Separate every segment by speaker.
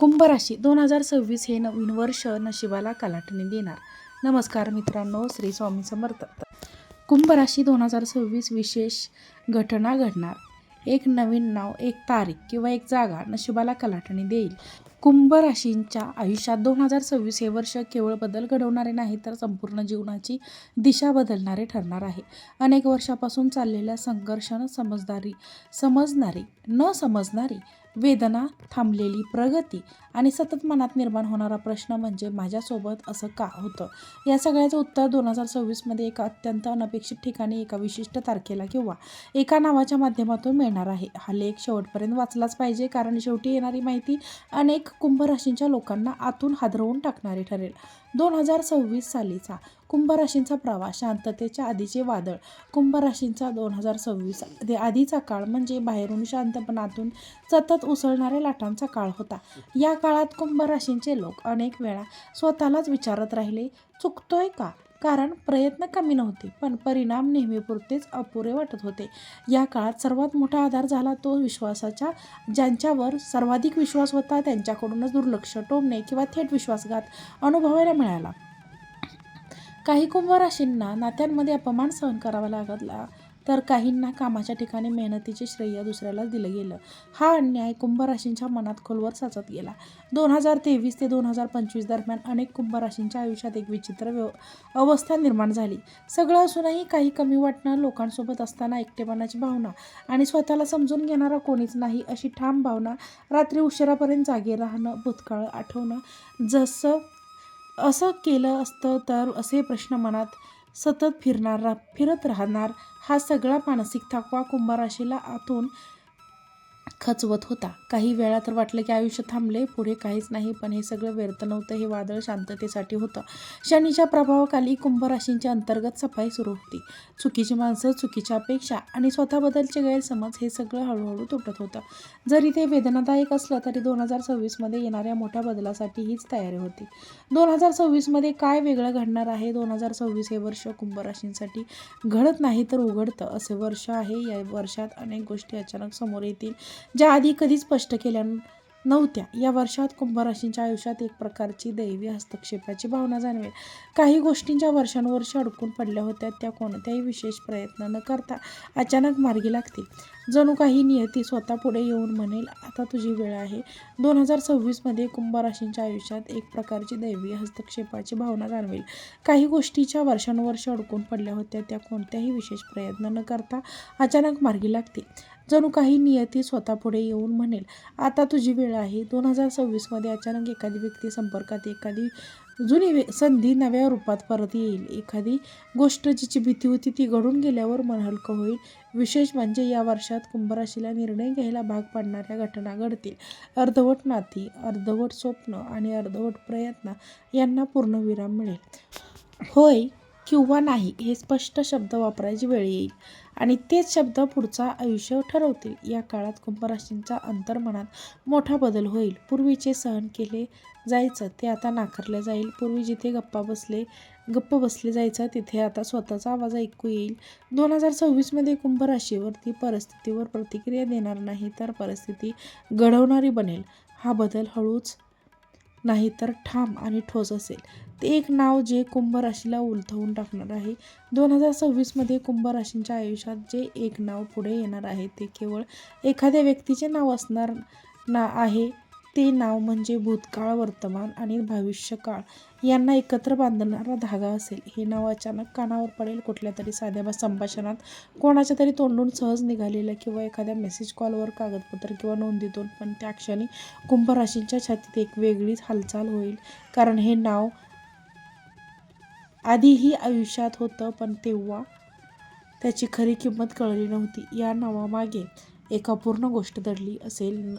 Speaker 1: कुंभ राशी 2026 हे नवीन वर्ष नशिबाला कलाटणी देणार. नमस्कार मित्रांनो, श्री स्वामी समर्थ. कुंभ राशी 2026 विशेष घटना घडणार. एक नवीन नाव, एक तारीख किंवा एक जागा नशिबाला कलाटणी देईल. कुंभ राशींच्या आयुष्यात 2026 हे वर्ष केवळ बदल घडवणारे नाही, तर संपूर्ण जीवनाची दिशा बदलणारे ठरणार आहे. अनेक वर्षापासून चाललेल्या संघर्ष, न समजणारी वेदना, थांबलेली प्रगती आणि सतत मनात निर्माण होणारा प्रश्न म्हणजे माझ्यासोबत असं का होतं, या सगळ्याचं उत्तर 2026 मध्ये एका अत्यंत अनपेक्षित ठिकाणी, एका विशिष्ट तारखेला किंवा एका नावाच्या माध्यमातून मिळणार आहे. हा लेख शेवटपर्यंत वाचलाच पाहिजे, कारण शेवटी येणारी माहिती अनेक कुंभ राशींच्या लोकांना आतून हादरवून टाकणारी ठरेल. 2026 सालीचा कुंभ राशींचा प्रवास, शांततेच्या आधीचे वादळ. कुंभ राशींचा 2026 आधीचा काळ म्हणजे बाहेरून शांत पण आतून सतत उसळणाऱ्या लाटांचा काळ होता. या काळात कुंभ राशींचे लोक अनेक वेळा स्वतःलाच विचारत राहिले, चुकतोय का? कारण प्रयत्न कमी नव्हते, पण परिणाम नेहमीपुरतेच अपुरे वाटत होते. या काळात सर्वात मोठा आधार झाला तो विश्वासाचा. ज्यांच्यावर सर्वाधिक विश्वास होता त्यांच्याकडूनच दुर्लक्ष, टोमणे किंवा थेट विश्वासघात अनुभवायला मिळाला. काही कुंभ राशींना नात्यांमध्ये अपमान सहन करावा लागला, तर काहींना कामाच्या ठिकाणी मेहनतीचे श्रेय दुसऱ्यालाच दिलं गेलं. हा अन्याय कुंभ राशींच्या मनात खोलवर साचत गेला. 2023 ते 2025 दरम्यान अनेक कुंभ राशींच्या आयुष्यात एक विचित्र अवस्था निर्माण झाली. सगळं असूनही काही कमी वाटणं, लोकांसोबत असताना एकटेपणाची भावना आणि स्वतःला समजून घेणारा कोणीच नाही अशी ठाम भावना, रात्री उशिरापर्यंत जागे राहणं, भूतकाळ आठवणं, असं केलं असतं तर असे प्रश्न मनात सतत फिरत राहणार. हा सगळा मानसिक थकवा कुंभ राशीला आतून खचवत होता. काही वेळा तर वाटलं की आयुष्य थांबले, पुढे काहीच नाही. पण हे सगळं व्यर्थ नव्हतं. हे वादळ शांततेसाठी होतं. शनीच्या प्रभावाखाली कुंभ राशींची अंतर्गत सफाई सुरू होती. चुकीची माणसं, चुकीच्या अपेक्षा आणि स्वतःबद्दलचे गैरसमज, हे सगळं हळूहळू तुटत होतं. जरी ते वेदनादायक असलं तरी 2026 मध्ये येणाऱ्या मोठ्या बदलासाठी हीच तयारी होती. 2026 मध्ये काय वेगळं घडणार आहे? 2026 हे वर्ष कुंभ राशींसाठी घडत नाही तर उघडतं असे वर्ष आहे. या वर्षात अनेक गोष्टी अचानक समोर येतील, ज्या आधी कधीच स्पष्ट केल्या नव्हत्या. या वर्षात कुंभ राशींच्या आयुष्यात एक प्रकारची दैवी हस्तक्षेपाची भावना जाणवेल. काही गोष्टींच्या वर्षानुवर्षे अडकून पडल्या होत्या, त्या कोणत्याही विशेष प्रयत्न न करता अचानक मार्गी लागतील. जणू काही नियती स्वतः पुढे येऊन म्हणेल, आता तुझी वेळ आहे. 2026 मध्ये कुंभ राशींच्या आयुष्यात एक प्रकारची दैवी हस्तक्षेपाची भावना जाणवेल. काही गोष्टीच्या वर्षानुवर्षे अडकून पडल्या होत्या, त्या कोणत्याही विशेष प्रयत्न न करता अचानक मार्गी लागतील. जणू काही नियती स्वतः पुढे येऊन म्हणेल, आता तुझी वेळ आहे. 2026 मध्ये अचानक एखादी व्यक्ती संपर्कात, एखादी जुनी संधी नव्या रूपात परत येईल. एखादी गोष्ट जिची भीती होती ती घडून गेल्यावर मन हलकं होईल. विशेष म्हणजे या वर्षात कुंभ राशीला निर्णय घ्यायला भाग पाडणाऱ्या घटना घडतील. अर्धवट नाती, अर्धवट स्वप्न आणि अर्धवट प्रयत्न यांना पूर्णविराम मिळेल. होय किंवा नाही हे स्पष्ट शब्द वापरायची वेळ येईल आणि तेच शब्द पुढचा आयुष्य ठरवतील. या काळात कुंभ राशींच्या अंतर्मनात मोठा बदल होईल. पूर्वीचे सहन केले जायचं ते आता नाकारले जाईल. पूर्वी जिथे गप्प बसले जायचं तिथे आता स्वतःचा आवाज ऐकू येईल. 2026 मध्ये कुंभ राशीवरती परिस्थितीवर प्रतिक्रिया देणार नाही, तर परिस्थिती घडवणारी बनेल. हा बदल हळूच नाही तर ठाम आणि ठोस असेल. ते एक नाव जे कुंभ राशीला उलथवून टाकणार आहे. 2026 मध्ये कुंभ राशींच्या आयुष्यात जे एक नाव पुढे येणार आहे ते केवळ एखाद्या व्यक्तीचे नाव असणार आहे. ते नाव म्हणजे भूतकाळ, वर्तमान आणि भविष्यकाळ यांना एकत्र बांधणारा धागा असेल. हे नाव अचानक कानावर पडेल, कुठल्या तरी साध्या संभाषणात, कोणाच्या तरी तोंडून सहज निघालेलं किंवा एखाद्या मेसेज कॉलवर, कागदपत्र किंवा नोंदीतून. पण त्या क्षणी कुंभ राशींच्या छातीत एक वेगळीच हालचाल होईल, कारण हे नाव आधीही आयुष्यात होतं, पण तेव्हा त्याची खरी किंमत कळली नव्हती. या नावामागे एक अपूर्ण गोष्ट दडली असेल,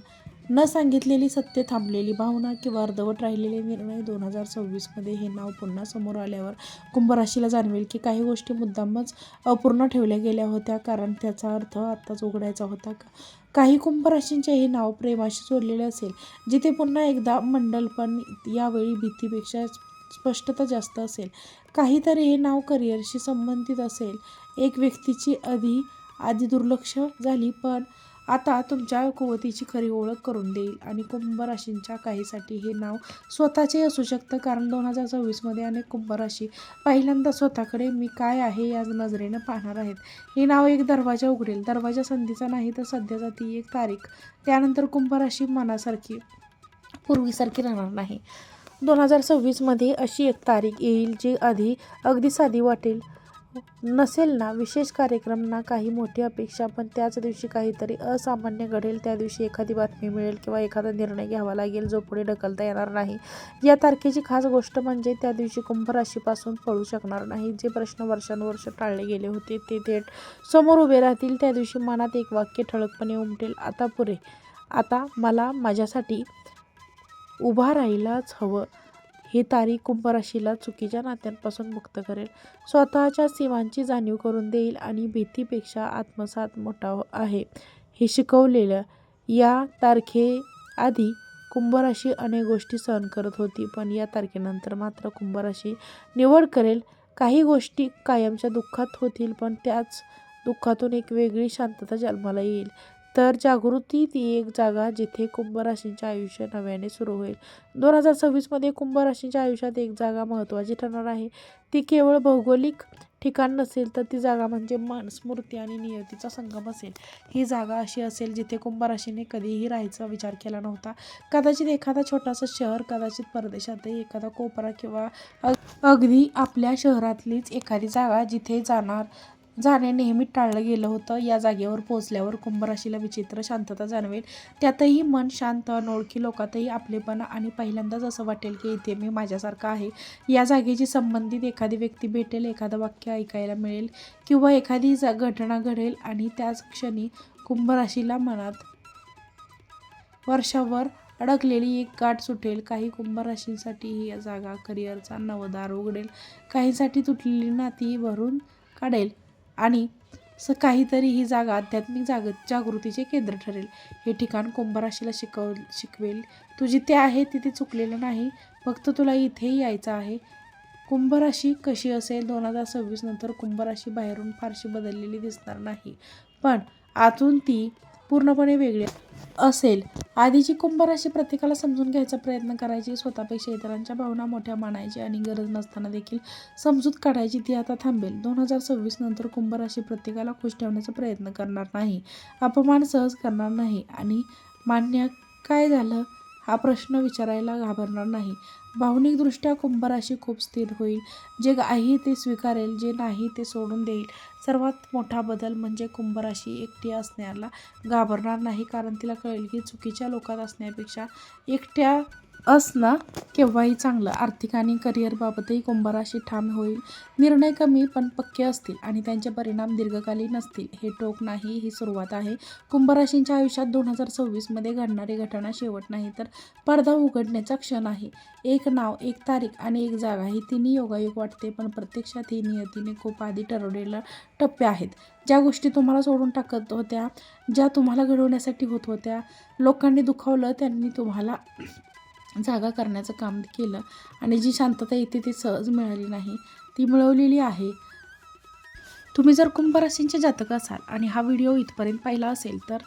Speaker 1: न सांगितलेली सत्य, थांबलेली भावना किंवा अर्धवट राहिलेले निर्णय. 2026 मध्ये हे नाव पुन्हा समोर आल्यावर कुंभ राशीला जाणवेल की काही गोष्टी मुद्दामच अपूर्ण ठेवल्या गेल्या होत्या, कारण त्याचा अर्थ आत्ताच उघडायचा होता. काही कुंभ राशींचे हे नाव प्रेमाशी जोडलेले असेल, जिथे पुन्हा एकदा मंडल, पण यावेळी भीतीपेक्षा स्पष्टता जास्त असेल. काहीतरी हे नाव करिअरशी संबंधित असेल. एक व्यक्तीची आधी दुर्लक्ष झाली पण आता तुमच्या कुवतीची खरी ओळख करून देईल आणि कुंभ राशींच्या काहीसाठी हे नाव स्वतःचे असू शकतं, कारण 2024मध्ये अनेक कुंभ राशी पहिल्यांदा स्वतःकडे मी काय आहे या नजरेनं पाहणार आहेत. हे नाव एक दरवाजा उघडेल, दरवाजा संधीचा नाही तर सध्याचा ती एक तारीख. त्यानंतर कुंभ राशी मनासारखी पूर्वीसारखी राहणार नाही. 2026मध्ये अशी एक तारीख येईल जी अगदी साधी वाटेल. नसेल ना विशेष कार्यक्रम ना काही मोठी अपेक्षा, पण त्याच दिवशी काहीतरी असामान्य घडेल. त्या दिवशी एखादी बातमी मिळेल किंवा एखादा निर्णय घ्यावा लागेल जो पुढे ढकलता येणार नाही. या तारखेची खास गोष्ट म्हणजे त्या दिवशी कुंभ राशीपासून पळू शकणार नाही. जे प्रश्न वर्षानुवर्ष टाळले गेले होते ते थेट समोर उभे राहतील. त्या दिवशी मनात एक वाक्य ठळकपणे उमटेल, आता पुरे, आता मला माझ्यासाठी उभा राहायलाच हवं. ही तारीख कुंभ राशीला चुकीच्या नात्यांपासून मुक्त करेल, स्वतःच्या सीमांची जाणीव करून देईल आणि भीतीपेक्षा आत्मसात मोठा आहे हे शिकवलेलं. या तारखेआधी कुंभ राशी अनेक गोष्टी सहन करत होती, पण या तारखेनंतर मात्र कुंभ राशी निवड करेल. काही गोष्टी कायमच्या दुःखात होतील, पण त्याच दुःखातून एक वेगळी शांतता जन्माला येईल. तर जागृती ती एक जागा जिथे कुंभ राशींचे आयुष्य नव्याने सुरू होईल. 2026मध्ये कुंभ राशींच्या आयुष्यात एक जागा महत्त्वाची ठरणार आहे. ती केवळ भौगोलिक ठिकाण नसेल, तर ती जागा म्हणजे मन, स्मृती आणि नियतीचा संगम असेल. ही जागा अशी असेल जिथे कुंभ राशीने कधीही राहायचा विचार केला नव्हता. कदाचित एखादा छोटासा शहर, कदाचित परदेशातही एखादा कोपरा किंवा अगदी आपल्या शहरातलीच एखादी जागा जिथे जाणे नेहमी टाळलं गेलं होतं. या जागेवर पोहोचल्यावर कुंभ राशीला विचित्र शांतता जाणवेल. त्यातही मन शांत, अनोळखी लोकातही आपलेपणा आणि पहिल्यांदाच असं वाटेल की इथे मी माझ्यासारखा आहे. या जागेशी संबंधित एखादी व्यक्ती भेटेल, एखादं वाक्य ऐकायला मिळेल किंवा एखादी घटना घडेल आणि त्याच क्षणी कुंभ राशीला मनात वर्षावर अडकलेली एक गाठ सुटेल. काही कुंभ राशींसाठी ही जागा करिअरचा नवदार उघडेल, काहींसाठी तुटलेली नाती भरून काढेल आणि काहीतरी ही जागा आध्यात्मिक जागृतीचे केंद्र ठरेल. हे ठिकाण कुंभ राशीला शिकवेल तू जिथे आहे तिथे चुकलेलं नाही, फक्त तुला इथेही यायचं आहे. कुंभ राशी कशी असेल? 2026 नंतर कुंभ राशी बाहेरून फारशी बदललेली दिसणार नाही, पण आतून ती पूर्णपणे वेगळी असेल. आधीची कुंभ राशी प्रत्येकाला समजून घ्यायचा प्रयत्न करायची, स्वतःपेक्षा इतरांच्या भावना मोठ्या मानायची आणि गरज नसताना देखील समजूत काढायची. ती आता थांबेल. 2026 नंतर कुंभ राशी प्रत्येकाला खुश ठेवण्याचा प्रयत्न करणार नाही, अपमान सहज करणार नाही आणि मान्य काय झालं हा प्रश्न विचारायला घाबरणार नाही. भावनिकदृष्ट्या कुंभ राशी खूप स्थिर होईल. जे आहे ते स्वीकारेल, जे नाही ते सोडून देईल. सर्वात मोठा बदल म्हणजे कुंभ राशी एकटी असण्याला घाबरणार नाही, कारण तिला कळेल की चुकीच्या लोकात असण्यापेक्षा एकट्या असणं केव्हाही चांगलं. आर्थिक आणि करिअरबाबतही कुंभ राशी ठाम होईल. निर्णय कमी पण पक्के असतील आणि त्यांचे परिणाम दीर्घकालीन असतील. हे टोक नाही, ही सुरुवात आहे. कुंभ राशींच्या आयुष्यात 2026मध्ये घडणारी घटना शेवट नाही, तर पडदा उघडण्याचा क्षण आहे. एक नाव, एक तारीख आणि एक जागा, ही तिन्ही योगायोग वाटते, पण प्रत्यक्षात ही नियतीने खूप आधी ठरवलेल्या टप्पे आहेत. ज्या गोष्टी तुम्हाला सोडून टाकत होत्या, ज्या तुम्हाला घडवण्यासाठी होत होत्या, लोकांनी दुखावलं, त्यांनी तुम्हाला जागा करण्याचं काम केलं आणि जी शांतता येते ती सहज मिळाली नाही, ती मिळवलेली आहे. तुम्ही जर कुंभ राशींचे जातक असाल आणि हा व्हिडिओ इथपर्यंत पाहिला असेल, तर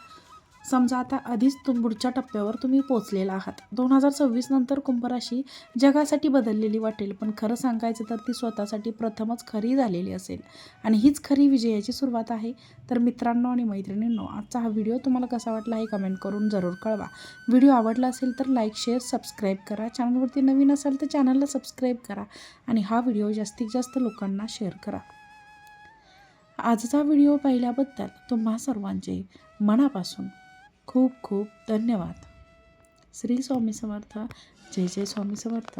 Speaker 1: समजा आता आधीच पुढच्या टप्प्यावर तुम्ही पोचलेला आहात. 2026 नंतर कुंभ राशी जगासाठी बदललेली वाटेल, पण खरं सांगायचं तर ती स्वतःसाठी प्रथमच खरी झालेली असेल आणि हीच खरी विजयाची सुरुवात आहे. तर मित्रांनो आणि मैत्रिणींनो, आजचा हा व्हिडिओ तुम्हाला कसा वाटला हे कमेंट करून जरूर कळवा. व्हिडिओ आवडला असेल तर लाईक, शेअर, सबस्क्राईब करा. चॅनलवरती नवीन असाल तर चॅनलला सबस्क्राईब करा आणि हा व्हिडिओ जास्तीत जास्त लोकांना शेअर करा. आजचा व्हिडिओ पाहिल्याबद्दल तुम्हा सर्वांचे मनापासून खूप खूप धन्यवाद. श्री स्वामी समर्थ. जय जय स्वामी समर्थ.